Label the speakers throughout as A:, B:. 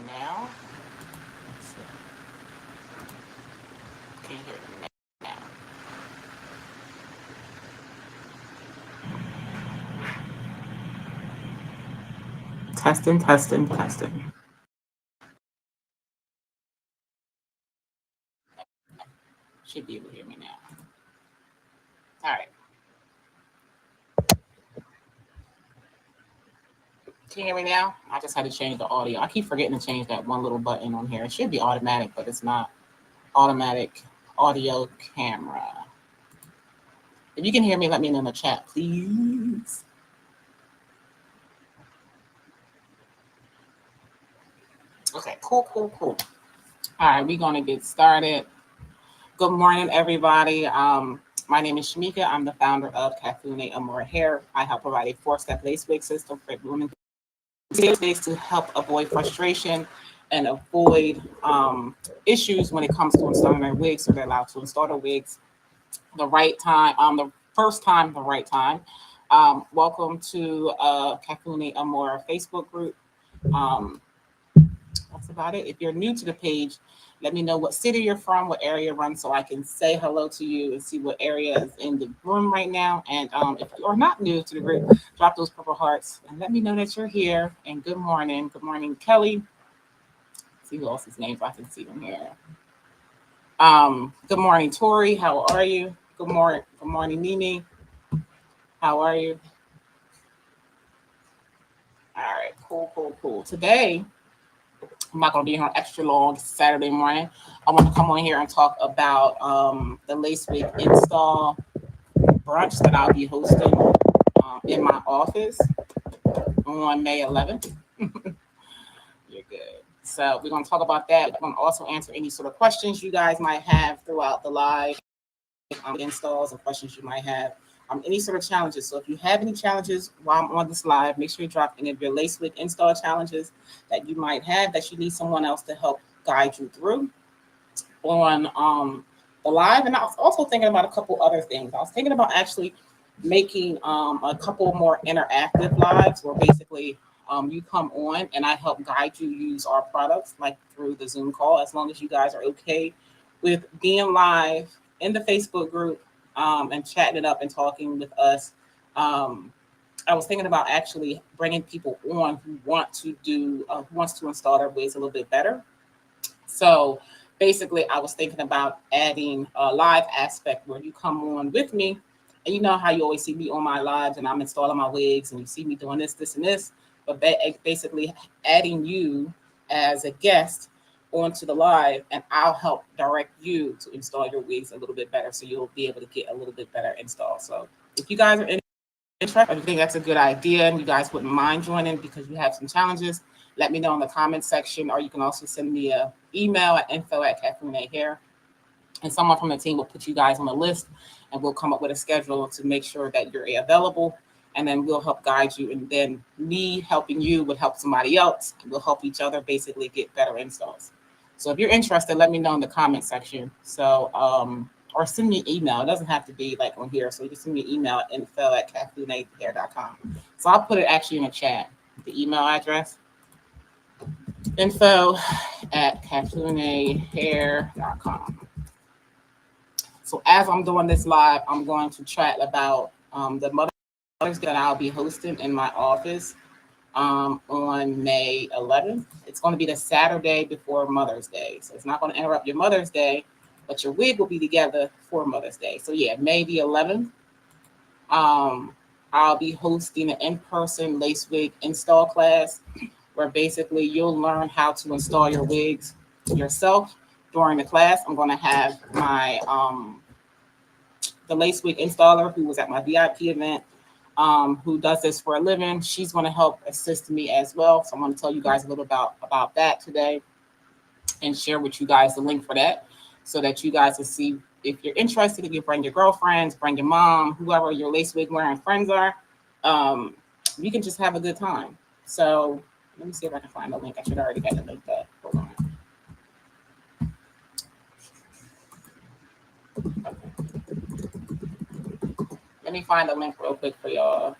A: now? Let's see. Can you hear me now? Testing, testing, testing. Should be able to hear me now. All right. Can you hear me now? I just had to change the audio. I keep forgetting to change that one little button on here. It should be automatic, but it's not automatic audio camera. If you can hear me, let me know in the chat, please. Okay, cool, cool, cool. All right, we're going to get started. Good morning, everybody. My name is Shamika. I'm the founder of Kafune Amor Hair. I help provide a four-step lace wig system for women to help avoid frustration and avoid issues when it comes to installing their wigs, so they're allowed to install their wigs the right time, the first time, the right time. Welcome to Kafune Amor Facebook group. That's about it. If you're new to the page, let me know what city you're from, what area you're from, so I can say hello to you and see what area is in the room right now. And if you are not new to the group, drop those purple hearts and let me know that you're here. And good morning. Good morning, Kelly. Let's see who else's names I can see them here. Good morning, Tori. How are you? Good morning. Good morning, Mimi. How are you? All right. Cool, cool, cool. Today, I'm not going to be here on extra long Saturday morning. I want to come on here and talk about the lace wig install brunch that I'll be hosting in my office on May 11th. You're good. So we're going to talk about that. We're going to also answer any sort of questions you guys might have throughout the live installs and questions you might have. Any sort of challenges. So if you have any challenges while I'm on this live, make sure you drop any of your lace wig install challenges that you might have that you need someone else to help guide you through on the live. And I was also thinking about a couple other things. I was thinking about actually making a couple more interactive lives where basically you come on and I help guide you use our products like through the Zoom call, as long as you guys are okay with being live in the Facebook group and chatting it up and talking with us. I was thinking about actually bringing people on who want to do, who wants to install their wigs a little bit better. So basically, I was thinking about adding a live aspect where you come on with me, and you know how you always see me on my lives and I'm installing my wigs, and you see me doing this, this, and this. But basically, adding you as a guest onto the live, and I'll help direct you to install your wigs a little bit better, so you'll be able to get a little bit better install. So if you guys are interested, I think that's a good idea, and you guys wouldn't mind joining because you have some challenges, let me know in the comments section, or you can also send me an email at info@Kafune Hair, and someone from the team will put you guys on a list, and we'll come up with a schedule to make sure that you're available, and then we'll help guide you, and then me helping you would help somebody else, and we'll help each other basically get better installs. So if you're interested, let me know in the comment section. So, or send me an email. It doesn't have to be like on here. So you can send me an email at info@kafunehair.com. So I'll put it actually in the chat, the email address, info@kafunehair.com. So as I'm doing this live, I'm going to chat about the Mother's Day that I'll be hosting in my office on May 11th. It's going to be the Saturday before Mother's Day. So it's not going to interrupt your Mother's Day, but your wig will be together for Mother's Day. So yeah, May the 11th, I'll be hosting an in-person lace wig install class where basically you'll learn how to install your wigs yourself during the class. I'm going to have my the lace wig installer who was at my VIP event, who does this for a living. She's going to help assist me as well. So I'm going to tell you guys a little about that today and share with you guys the link for that so that you guys will see. If you're interested, you bring your girlfriends, bring your mom, whoever your lace wig wearing friends are. You can just have a good time. So let me see if I can find the link. I should already get the link there. Hold on. Let me find the link real quick for y'all.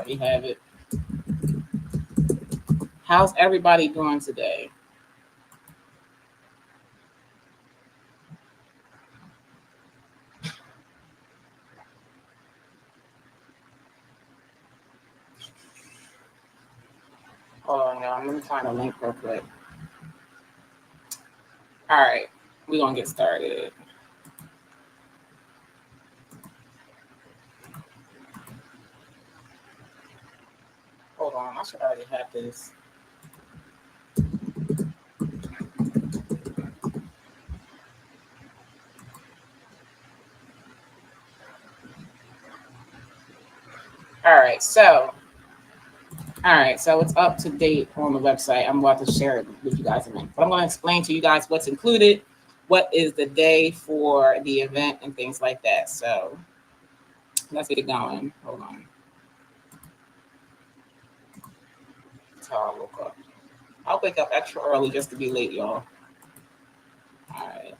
A: already have it. How's everybody doing today? Hold on, y'all. Let me find a link real quick. All right, we're gonna get started. Hold on, I should already have this. All right, so it's up to date on the website. I'm about to share it with you guys in a minute. But I'm going to explain to you guys what's included, what is the day for the event, and things like that. So let's get it going. Hold on. That's how I woke up. I'll wake up extra early just to be late, y'all. All right.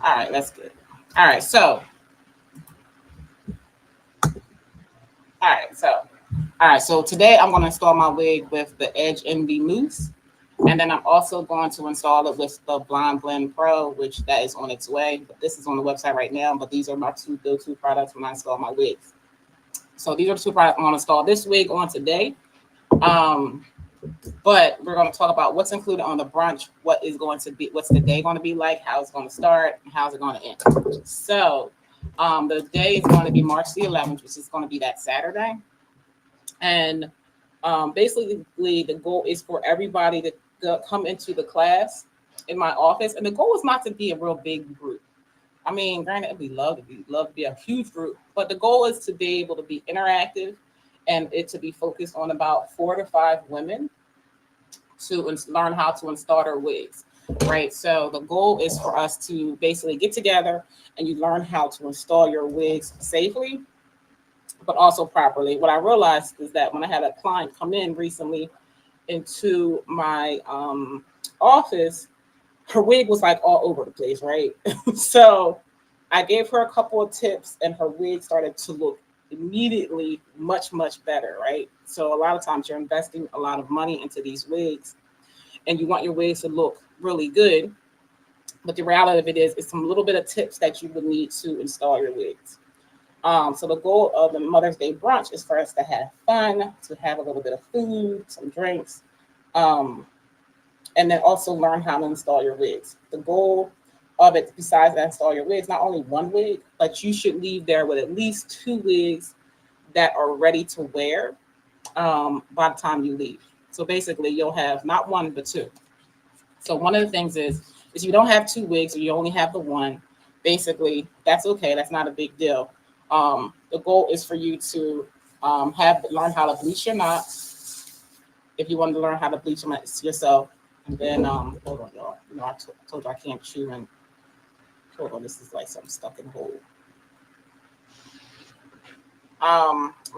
A: All right, that's good. All right, so today I'm going to install my wig with the Edge MB Mousse. And then I'm also going to install it with the Blonde Blend Pro, which that is on its way. But this is on the website right now. But these are my two go-to products when I install my wigs. So these are the two products I'm going to install this wig on today. But we're going to talk about what's included on the brunch, what's the day going to be like, how it's going to start, and how's it going to end. So the day is going to be March the 11th, which is going to be that Saturday. And basically, the goal is for everybody to come into the class in my office. And the goal is not to be a real big group. I mean, granted, we love to be a huge group, but the goal is to be able to be interactive and it to be focused on about 4 to 5 women to learn how to install their wigs, right? So the goal is for us to basically get together and you learn how to install your wigs safely, but also properly. What I realized is that when I had a client come in recently into my office, her wig was like all over the place, right? So I gave her a couple of tips and her wig started to look immediately much, much better, right? So a lot of times you're investing a lot of money into these wigs and you want your wigs to look really good. But the reality of it is, it's some little bit of tips that you would need to install your wigs. So the goal of the Mother's Day brunch is for us to have fun, to have a little bit of food, some drinks, and then also learn how to install your wigs. The goal of it, besides that, install your wigs, not only one wig, but you should leave there with at least 2 wigs that are ready to wear by the time you leave. So basically, you'll have not 1, but 2. So one of the things is you don't have 2 wigs or you only have the 1. Basically, that's okay. That's not a big deal. The goal is for you to learn how to bleach your knots. If you want to learn how to bleach them yourself, and then hold on, y'all. I told you I can't chew and hold on. This is like something stuck in the hole.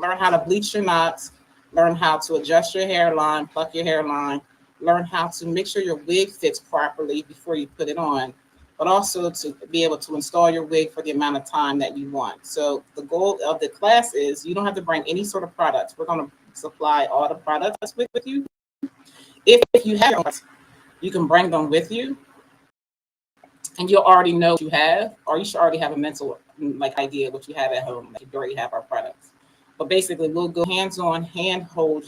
A: Learn how to bleach your knots. Learn how to adjust your hairline, pluck your hairline. Learn how to make sure your wig fits properly before you put it on, but also to be able to install your wig for the amount of time that you want. So the goal of the class is you don't have to bring any sort of products. We're going to supply all the products with you. If you have your own, you can bring them with you and you'll already know what you have, or you should already have a mental idea what you have at home. Like you already have our products. But basically, we'll go hands-on, handheld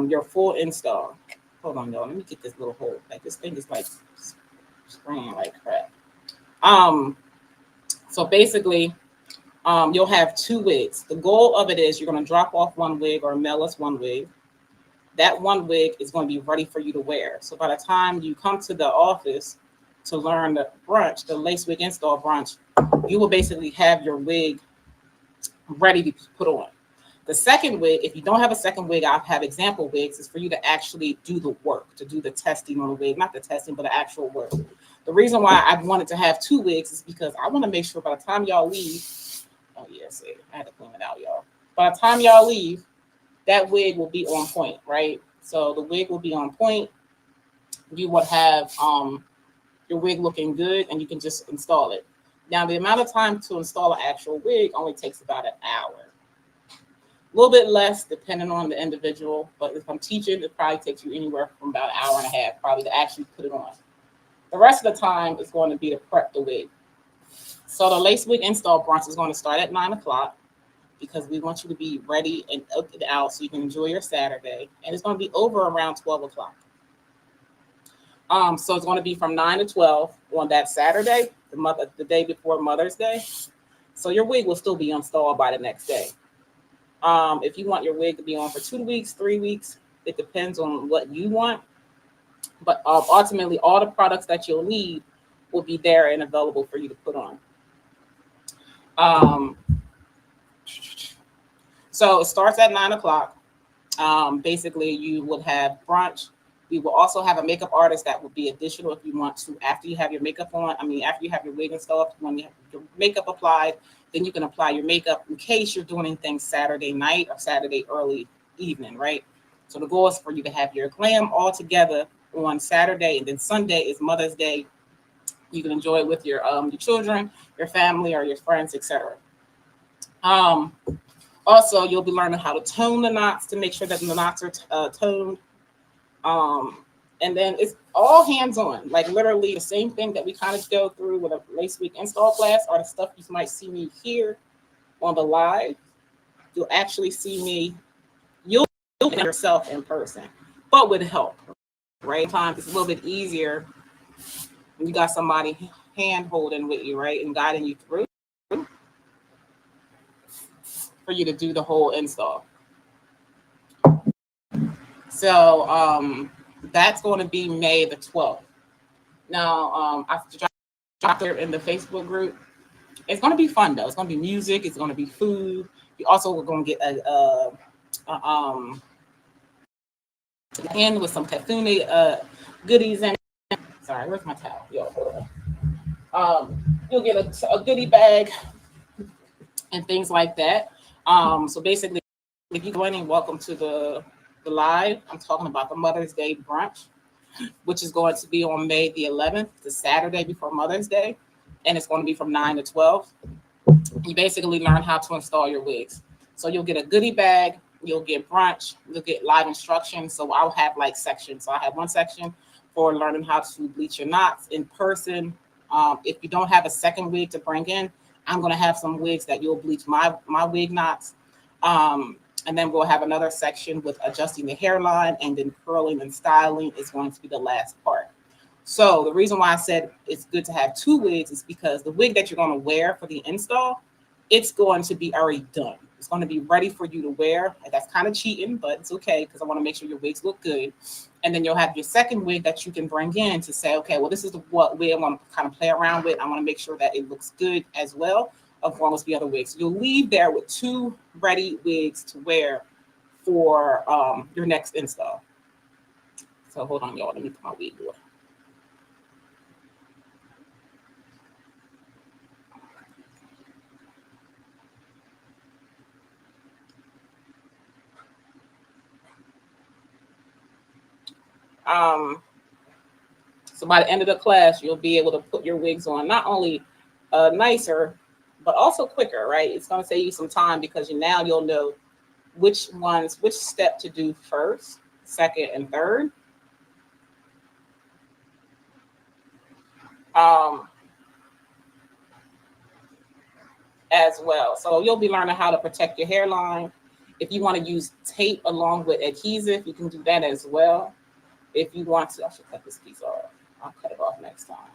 A: your full install. Hold on, y'all. Let me get this little hole. Like this thing is like spraying like crap. So basically, you'll have 2 wigs. The goal of it is you're going to drop off 1 wig or mail us 1 wig. That 1 wig is going to be ready for you to wear. So by the time you come to the office to learn the brunch, the lace wig install brunch, you will basically have your wig ready to put on. The second wig, if you don't have a second wig, I have example wigs, is for you to actually do the work, to do the testing on the wig, not the testing, but the actual work. The reason why I wanted to have 2 wigs is because I want to make sure by the time y'all leave, oh yes, I had to clean it out, y'all. By the time y'all leave, that wig will be on point, right? So the wig will be on point. You will have your wig looking good and you can just install it. Now, the amount of time to install an actual wig only takes about an hour. A little bit less depending on the individual, but if I'm teaching, it probably takes you anywhere from about an hour and a half probably to actually put it on. The rest of the time is going to be to prep the wig. So the lace wig install brunch is going to start at 9 o'clock because we want you to be ready and out so you can enjoy your Saturday. And it's going to be over around 12 o'clock. So it's going to be from 9 to 12 on that Saturday, the day before Mother's Day. So your wig will still be installed by the next day. If you want your wig to be on for 2 weeks, 3 weeks, it depends on what you want. But ultimately, all the products that you'll need will be there and available for you to put on. So it starts at 9 o'clock. Basically, you would have brunch. We will also have a makeup artist that will be additional if you want to. After you have your makeup on, after you have your wig installed, when you have your makeup applied, then you can apply your makeup in case you're doing things Saturday night or Saturday early evening, right? So the goal is for you to have your glam all together on Saturday, and then Sunday is Mother's Day. You can enjoy it with your children, your family, or your friends, etc. Also, you'll be learning how to tone the knots to make sure that the knots are toned. And then it's all hands-on, like literally the same thing that we kind of go through with a lace wig install class or the stuff you might see me here on the live. You'll actually see me, you'll do it yourself in person, but with help, right? Sometimes it's a little bit easier when you got somebody hand holding with you, right? And guiding you through for you to do the whole install. So that's going to be May the 12th. Now, I dropped it in the Facebook group. It's going to be fun, though. It's going to be music. It's going to be food. You also are going to get a in with some Kafune goodies in. Sorry, where's my towel? You'll get a goodie bag and things like that. So basically, if you're joining, welcome to the live. I'm talking about the Mother's Day brunch, which is going to be on May the 11th, the Saturday before Mother's Day, and it's going to be from 9 to 12. You basically learn how to install your wigs. So you'll get a goodie bag, you'll get brunch, you'll get live instructions. So I'll have like sections. So I have one section for learning how to bleach your knots in person. If you don't have a second wig to bring in, I'm going to have some wigs that you'll bleach my wig knots. And then we'll have another section with adjusting the hairline, and then curling and styling is going to be the last part. So the reason why I said it's good to have 2 wigs is because the wig that you're going to wear for the install, it's going to be already done. It's going to be ready for you to wear. That's kind of cheating, but it's okay because I want to make sure your wigs look good. And then you'll have your second wig that you can bring in to say, okay, well, this is what wig I want to kind of play around with. I want to make sure that it looks good as well, as well as the other wigs. You'll leave there with 2 ready wigs to wear for your next install. So hold on, y'all. Let me put my wig away. So by the end of the class, you'll be able to put your wigs on not only nicer, but also quicker, right? It's going to save you some time because you'll know which step to do first, second, and third. As well. So you'll be learning how to protect your hairline. If you want to use tape along with adhesive, you can do that as well. If you want to, I should cut this piece off. I'll cut it off next time.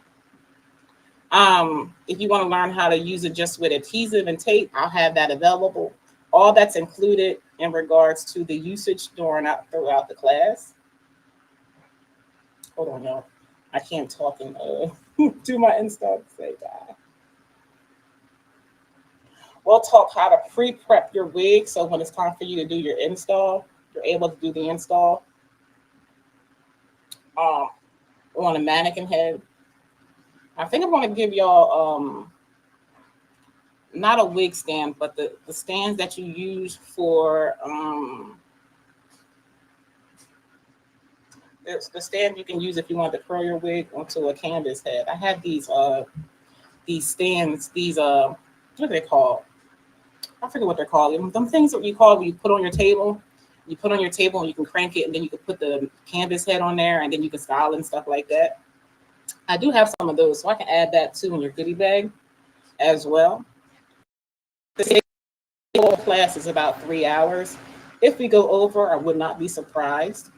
A: If you want to learn how to use it just with adhesive and tape, I'll have that available. All that's included in regards to the usage throughout the class. Hold on, y'all. I can't talk and do my install at the same time. We'll talk how to pre-prep your wig so when it's time for you to do your install, you're able to do the install on a mannequin head. I think I'm going to give y'all not a wig stand, but the stands that you use for the stand you can use if you want to curl your wig onto a canvas head. I have these these stands, these what are they called? I forget what they're called. Them things that you call when you put on your table. You put on your table and you can crank it, and then you can put the canvas head on there, and then you can style and stuff like that. I do have some of those, so I can add that too in your goodie bag as well. The whole class is about 3 hours. If we go over, I would not be surprised.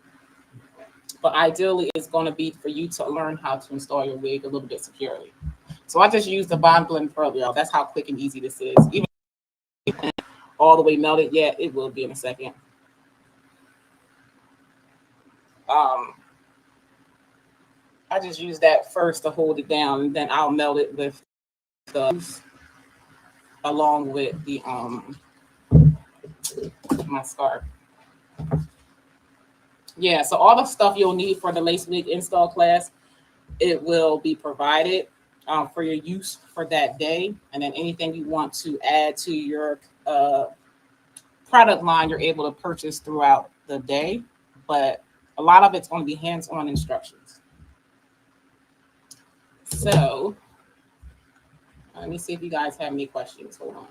A: But ideally, it's going to be for you to learn how to install your wig a little bit securely. So I just used the Bond Blend Pearl Gel. That's how quick and easy this is. Even all the way melted yet, it will be in a second. I just use that first to hold it down, and then I'll melt it with the along with the my scarf. Yeah, so all the stuff you'll need for the lace wig install class, it will be provided for your use for that day, and then anything you want to add to your product line, you're able to purchase throughout the day. But a lot of it's going to be hands-on instructions. So let me see if you guys have any questions. Hold on.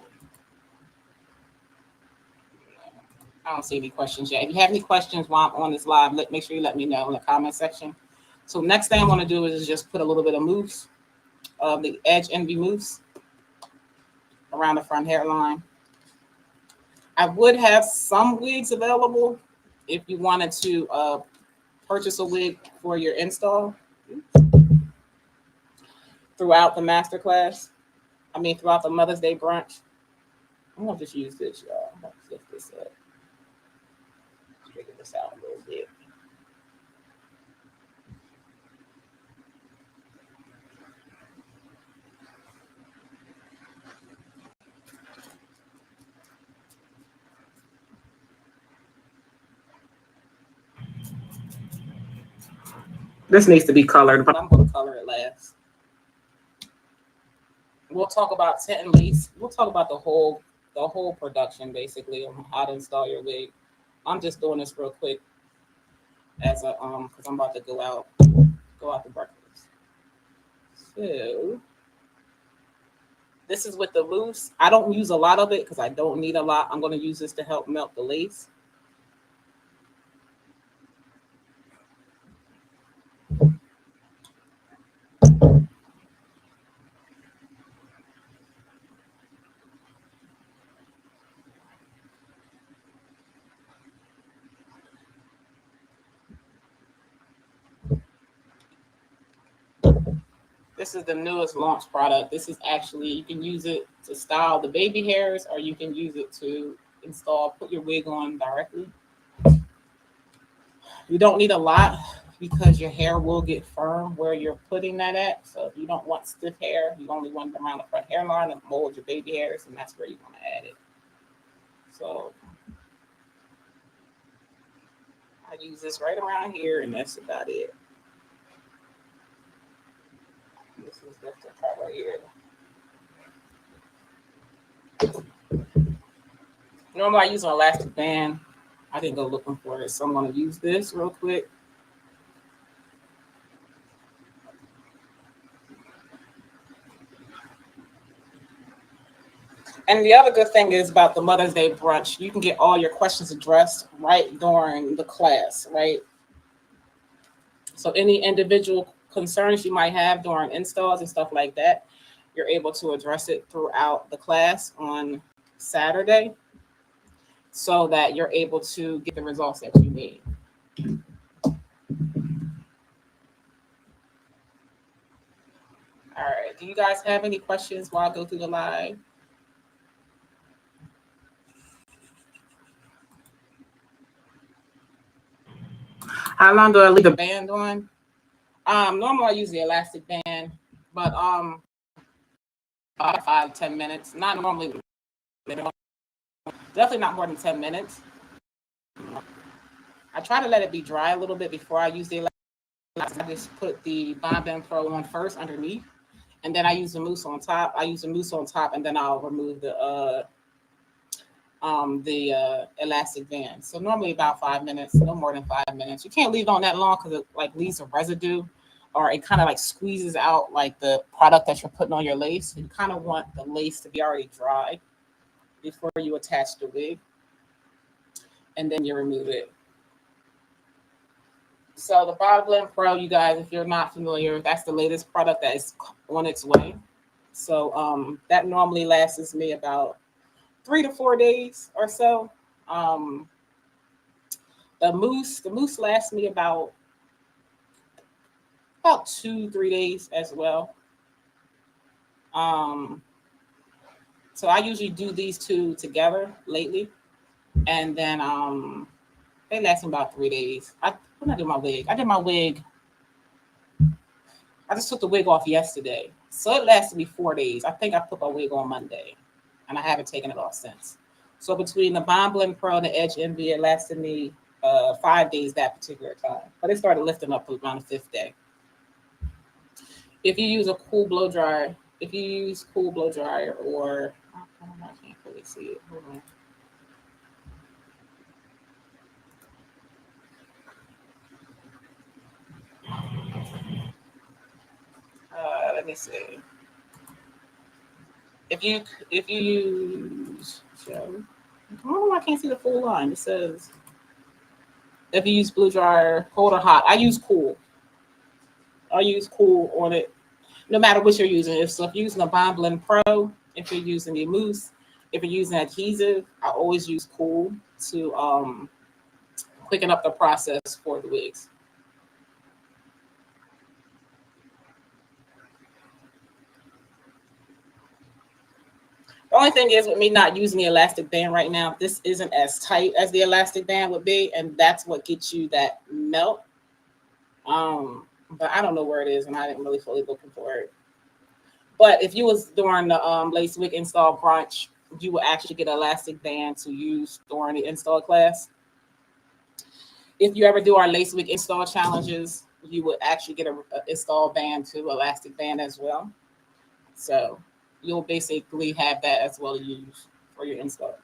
A: I don't see any questions yet. If you have any questions while I'm on this live, make sure you let me know in the comment section. So next thing I want to do is just put a little bit of mousse, the Edge Envy mousse around the front hairline. I would have some wigs available if you wanted to purchase a wig for your install throughout the masterclass. I mean, throughout the Mother's Day brunch. I'm going to just use this, y'all. I'm going to lift this up. Figure this out a little bit. This needs to be colored, but I'm going to color it last. We'll talk about tint and lace. We'll talk about the whole production, basically, on how to install your wig. I'm just doing this real quick as a because I'm about to go out to breakfast. So this is with the mousse. I don't use a lot of it because I don't need a lot. I'm going to use this to help melt the lace. This is the newest launch product. This is actually, you can use it to style the baby hairs, or you can use it to put your wig on directly. You don't need a lot because your hair will get firm where you're putting that at. So if you don't want stiff hair, you only want it around the front hairline and mold your baby hairs, and that's where you want to add it. So I use this right around here, and that's about it. This is the part right here. Normally I use an elastic band. I didn't go looking for it, so I'm going to use this real quick. And the other good thing is about the Mother's Day brunch, you can get all your questions addressed right during the class, right? So any individual concerns you might have during installs and stuff like that, you're able to address it throughout the class on Saturday so that you're able to get the results that you need. All right. Do you guys have any questions while I go through the live? How long do I leave the band on? Normally I use the elastic band, but about 5-10 minutes. Not normally, definitely not more than 10 minutes. I try to let it be dry a little bit before I use the elastic. I just put the Bond Blend Pro on first underneath, and then I use the mousse on top. And then I'll remove the elastic band. So normally about 5 minutes, no more than 5 minutes. You can't leave it on that long because it like leaves a residue or it kind of like squeezes out like the product that you're putting on your lace. You kind of want the lace to be already dry before you attach the wig, and then you remove it. So the Bottle Blend Pro, you guys, if you're not familiar, that's the latest product that is on its way. So that normally lasts me about 3 to 4 days or so. Um, the mousse lasts me about 2 3 days as well. Um, so I usually do these two together lately, and then they last me about 3 days. When I do my wig, I did my wig. I just took the wig off yesterday, so it lasted me 4 days. I think I put my wig on Monday, and I haven't taken it off since. So between the Bond Blend Pro and the Edge Envy, it lasted me 5 days that particular time. But it started lifting up around the fifth day. If you use a cool blow dryer, if you use cool blow dryer or I don't know, I can't really see it. Hold on. Let me see. If you use oh, I can't see the full line. It says if you use blow dryer, cold or hot. I use cool. I use cool on it, no matter what you're using. If you're using a Bond Blend Pro, if you're using the mousse, if you're using adhesive, I always use cool to quicken up the process for the wigs. The only thing is with me not using the elastic band right now, this isn't as tight as the elastic band would be, and that's what gets you that melt. But I don't know where it is, and I didn't really fully looking for it. But if you was during the lace wig install brunch, you would actually get an elastic band to use during the install class. If you ever do our lace wig install challenges, you would actually get a install band to elastic band as well. So you'll basically have that as well to use for your install.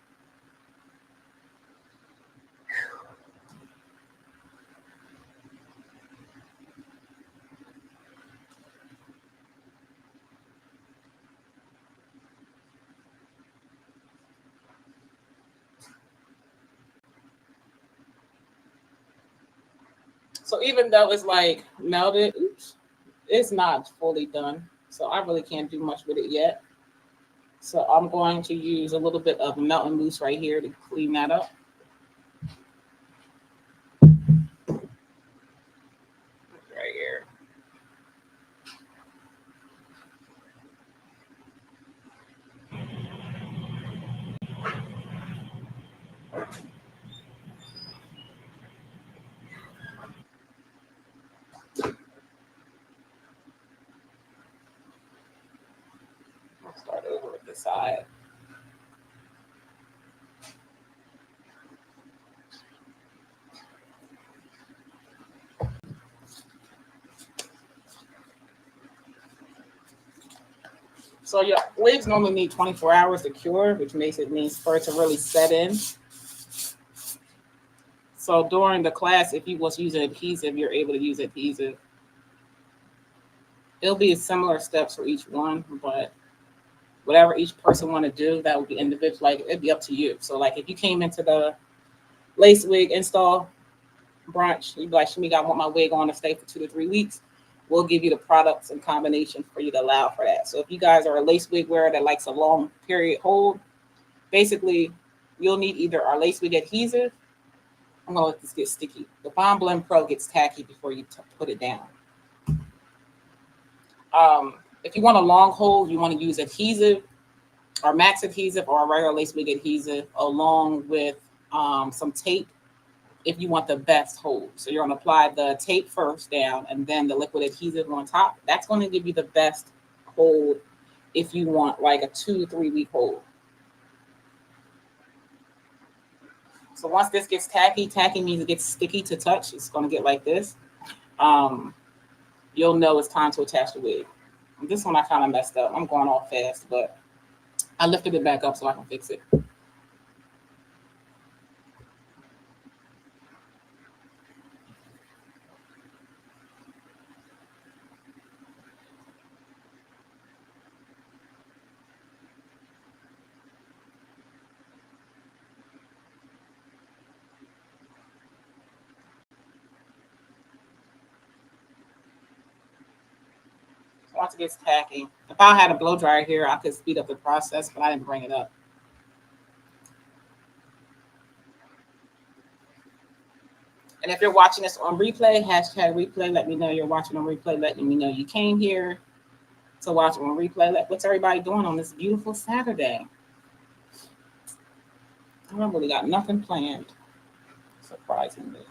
A: So even though it's like melted, oops, it's not fully done. So I really can't do much with it yet. So I'm going to use a little bit of melting mousse right here to clean that up. Right here. I'll start over with the side. So your wigs normally need 24 hours to cure, which makes it means for it to really set in. So during the class, if you was using adhesive, you're able to use adhesive. It'll be similar steps for each one, but whatever each person want to do, that would be individual. Like it'd be up to you. So like if you came into the lace wig install brunch, you'd be like, Shamika, I want my wig on to stay for 2 to 3 weeks. We'll give you the products and combinations for you to allow for that. So if you guys are a lace wig wearer that likes a long period hold, basically you'll need either our lace wig adhesive. I'm gonna let this get sticky. The Bond Blend Pro gets tacky before you put it down. If you want a long hold, you want to use adhesive or max adhesive or a regular lace wig adhesive along with some tape if you want the best hold. So you're going to apply the tape first down and then the liquid adhesive on top. That's going to give you the best hold if you want like a 2 to 3 week hold. So once this gets tacky, tacky means it gets sticky to touch. It's going to get like this. You'll know it's time to attach the wig. This one I kind of messed up. I'm going off fast, but I lifted it back up so I can fix it. Once it gets tacky. If I had a blow dryer here, I could speed up the process, but I didn't bring it up. And if you're watching this on replay, hashtag replay, let me know you're watching on replay. Let me know you came here to watch on replay. What's everybody doing on this beautiful Saturday? I don't really got nothing planned, surprisingly.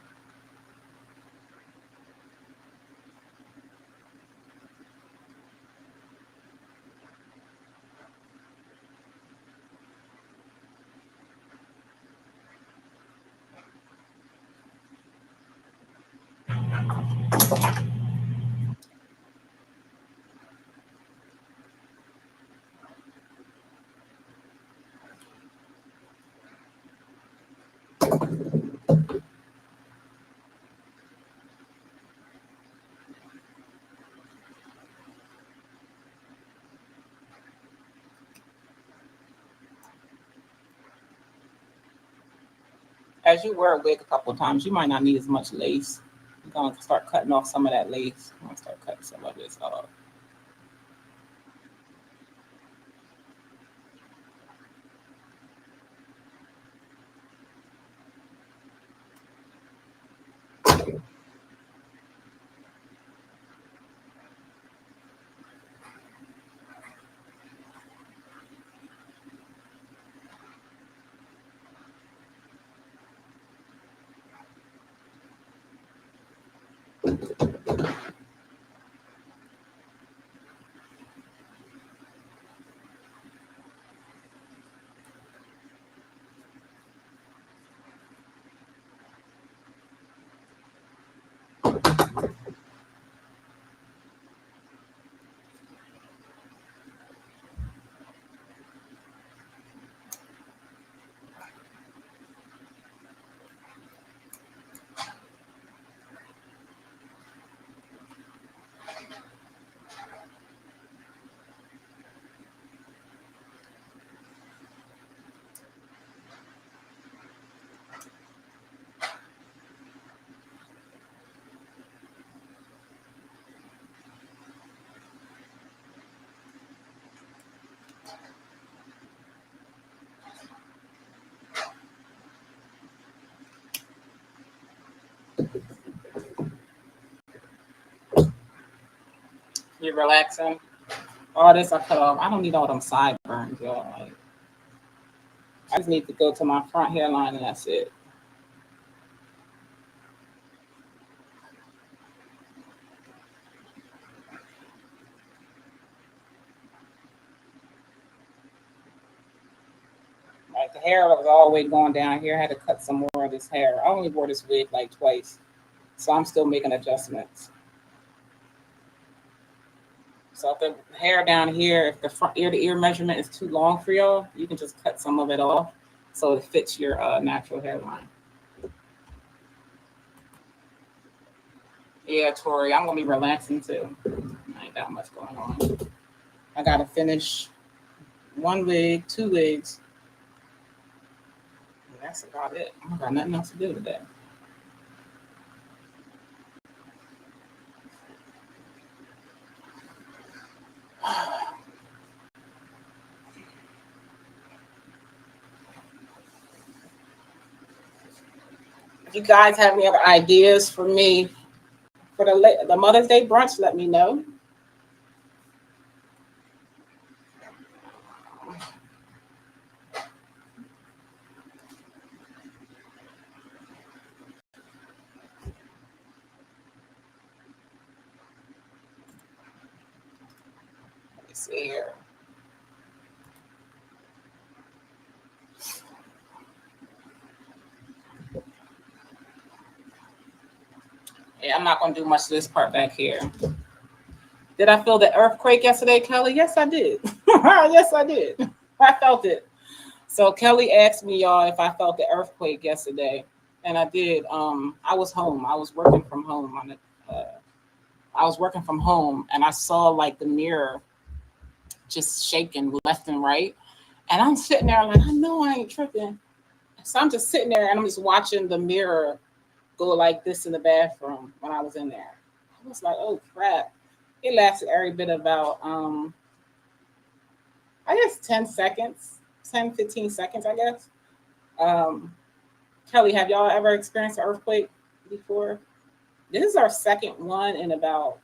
A: As you wear a wig a couple of times, you might not need as much lace. I'm going to start cutting off some of that lace. I'm going to start cutting some of this off. You're relaxing. All this I cut off. I don't need all them sideburns, y'all. Like, I just need to go to my front hairline and that's it. Like the hair was always going down here. I had to cut some more of this hair. I only wore this wig like twice, so I'm still making adjustments. So if the hair down here, if the front ear to ear measurement is too long for y'all, you can just cut some of it off so it fits your natural hairline. Yeah, Tori, I'm gonna be relaxing too. Ain't that much going on. I gotta finish one wig, two wigs. And that's about it. I got nothing else to do today. If you guys have any other ideas for me for the Mother's Day brunch, let me know. Let me see here. Yeah, I'm not gonna do much of this part back here. Did I feel the earthquake yesterday, Kelly? Yes, I did. Yes, I did. I felt it. So Kelly asked me, y'all, if I felt the earthquake yesterday, and I did. I was home. I was working from home on it. I was working from home, and I saw like the mirror just shaking left and right, and I'm sitting there like, I know I ain't tripping. So I'm just sitting there, and I'm just watching the mirror go like this in the bathroom when I was in there. I was like, oh crap. It lasted every bit about I guess 10 seconds, 10, 15 seconds, I guess. Um, Kelly, have y'all ever experienced an earthquake before? This is our second one in about,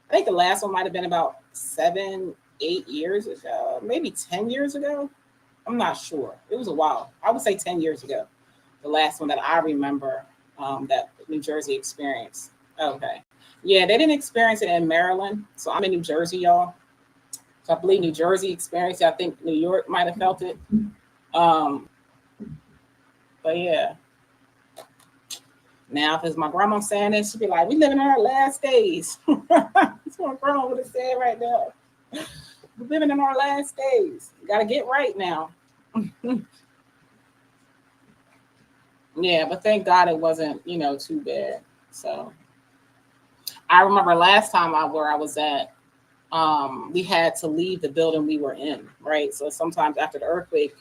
A: I think the last one might have been about 7, 8 years ago, maybe 10 years ago. I'm not sure. It was a while. I would say 10 years ago. The last one that I remember that New Jersey experienced. Okay. Yeah, they didn't experience it in Maryland. So I'm in New Jersey, y'all. So I believe New Jersey experienced it. I think New York might have felt it. Um, but yeah. Now, if it's my grandma saying this, she'd be like, we living in our last days. That's what my grandma would have said right now. We're living in our last days. Got to get right now. Yeah, but thank God it wasn't, too bad. So I remember last time where I was at, we had to leave the building we were in, right? So sometimes after the earthquake,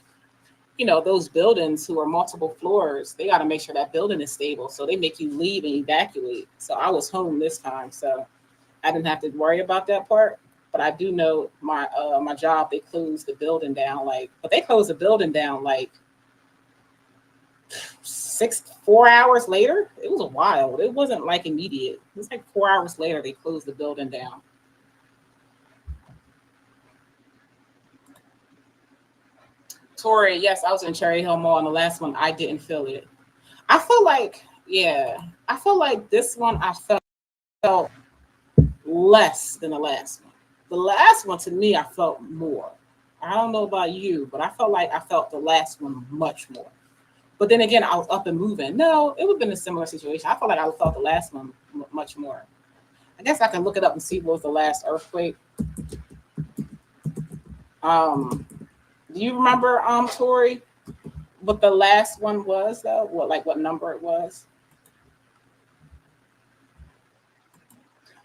A: those buildings who are multiple floors, they got to make sure that building is stable. So they make you leave and evacuate. So I was home this time, so I didn't have to worry about that part. But I do know my job, they closed the building down but they closed the building down 4 hours later. It was a while. It wasn't like immediate. It was like 4 hours later they closed the building down. Tori, yes, I was in Cherry Hill Mall, and the last one I didn't feel it. I feel like, yeah, I feel like this one I felt less than the last one. The last one to me, I felt more. I don't know about you, but I felt like I felt the last one much more. But then again, I was up and moving. No, it would have been a similar situation. I felt like I felt the last one much more. I guess I can look it up and see what was the last earthquake. Um, do you remember, Tori, what the last one was though? What number it was?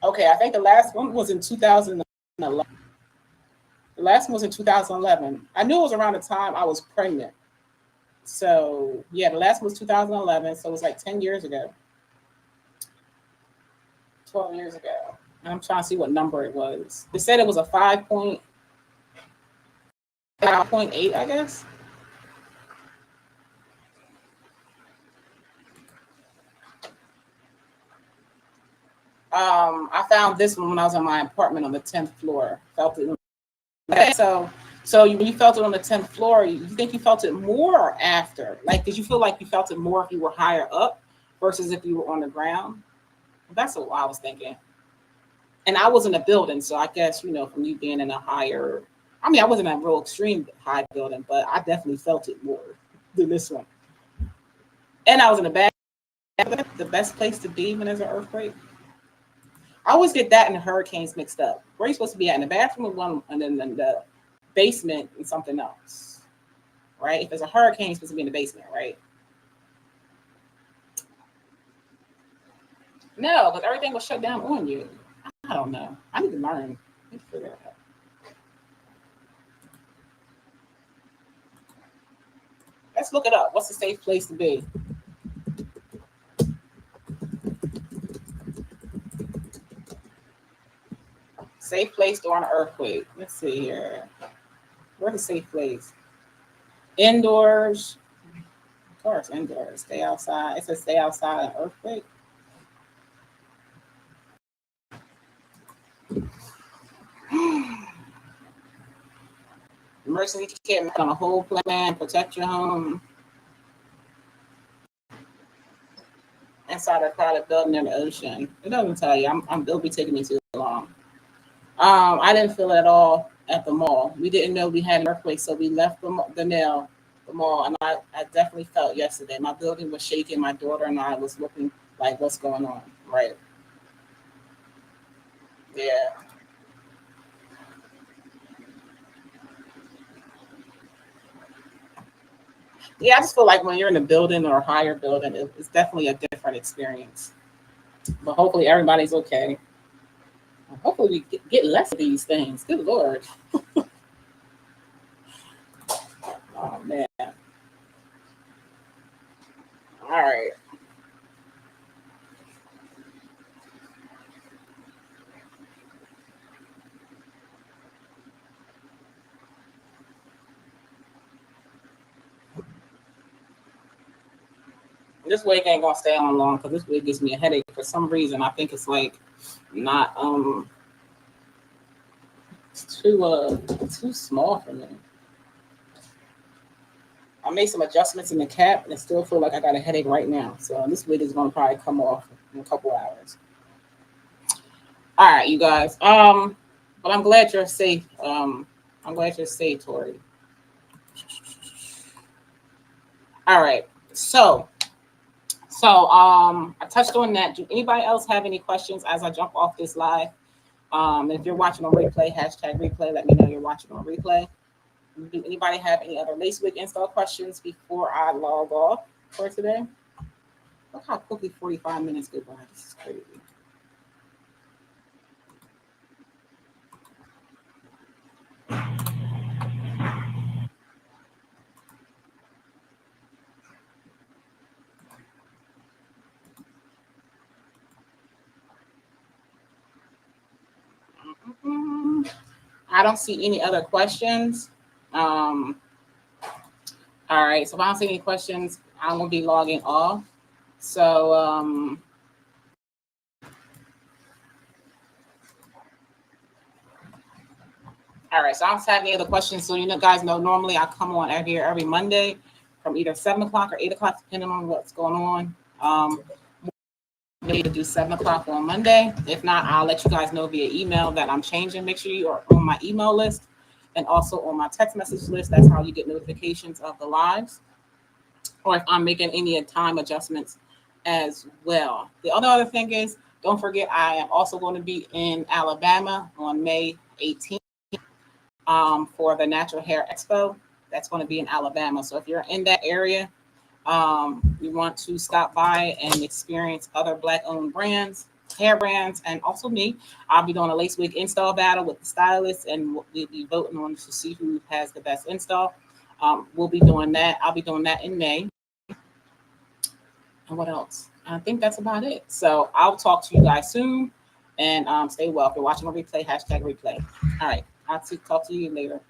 A: Okay, I think the last one was in 2011. The last one was in 2011. I knew it was around the time I was pregnant. So yeah, the last one was 2011. So it was like 10 years ago, 12 years ago. And I'm trying to see what number it was. They said it was a 5.8, I guess. I found this one when I was in my apartment on the 10th floor. Felt it. So when you felt it on the 10th floor, you think you felt it more or after? Like, did you feel like you felt it more if you were higher up versus if you were on the ground? That's what I was thinking. And I was in a building, so I guess from you being in a higher. I mean, I wasn't in a real extreme high building, but I definitely felt it more than this one. And I was in a bad. The best place to be when there's an earthquake. I always get that and hurricanes mixed up. Where are you supposed to be at? In the bathroom with one, and then in the basement and something else, right? If there's a hurricane, you're supposed to be in the basement, right? No, because everything was shut down on you. I don't know. I need to learn. I need to figure it out. Let's look it up. What's a safe place to be? Safe place during an earthquake. Let's see here. Where's a safe place? Indoors. Of course, indoors. Stay outside. It says stay outside an earthquake. Emergency kit on a whole plan. Protect your home. Inside a crowded building in the ocean. It doesn't tell you. It'll be taking me too long. I didn't feel it at all at the mall. We didn't know we had an earthquake, so we left the mall, and I definitely felt yesterday. My building was shaking. My daughter and I was looking like, what's going on? Right? Yeah. Yeah, I just feel like when you're in a building or a higher building, it's definitely a different experience. But hopefully everybody's okay. Hopefully we get less of these things. Good Lord. Oh man. All right. This wig ain't gonna stay on long because this wig gives me a headache for some reason. I think it's like not it's too small for me. I made some adjustments in the cap and I still feel like I got a headache right now. So this wig is gonna probably come off in a couple hours. All right, you guys. But I'm glad you're safe. I'm glad you're safe, Tori. All right. So I touched on that. Do anybody else have any questions as I jump off this live? If you're watching on replay, hashtag replay, let me know you're watching on replay. Do anybody have any other lace wig install questions before I log off for today? Look how quickly 45 minutes go by. This is crazy. I don't see any other questions. All right, so if I don't see any questions, I'm gonna be logging off. So all right, so I don't have any other questions. So guys know normally I come on out here every Monday from either 7 o'clock or 8 o'clock, depending on what's going on. Maybe to do 7 o'clock on Monday. If not, I'll let you guys know via email that I'm changing. Make sure you are on my email list and also on my text message list. That's how you get notifications of the lives, or if I'm making any time adjustments as well. The other thing is, don't forget, I am also going to be in Alabama on May 18th for the Natural Hair Expo. That's going to be in Alabama. So if you're in that area, you want to stop by and experience other Black-owned brands, hair brands, and also me. I'll be doing a lace wig install battle with the stylists, and we'll be voting on to see who has the best install. We'll be doing that. I'll be doing that in May. And what else? I think that's about it. So I'll talk to you guys soon, and stay well. If you're watching a replay, hashtag replay. All right. I'll talk to you later.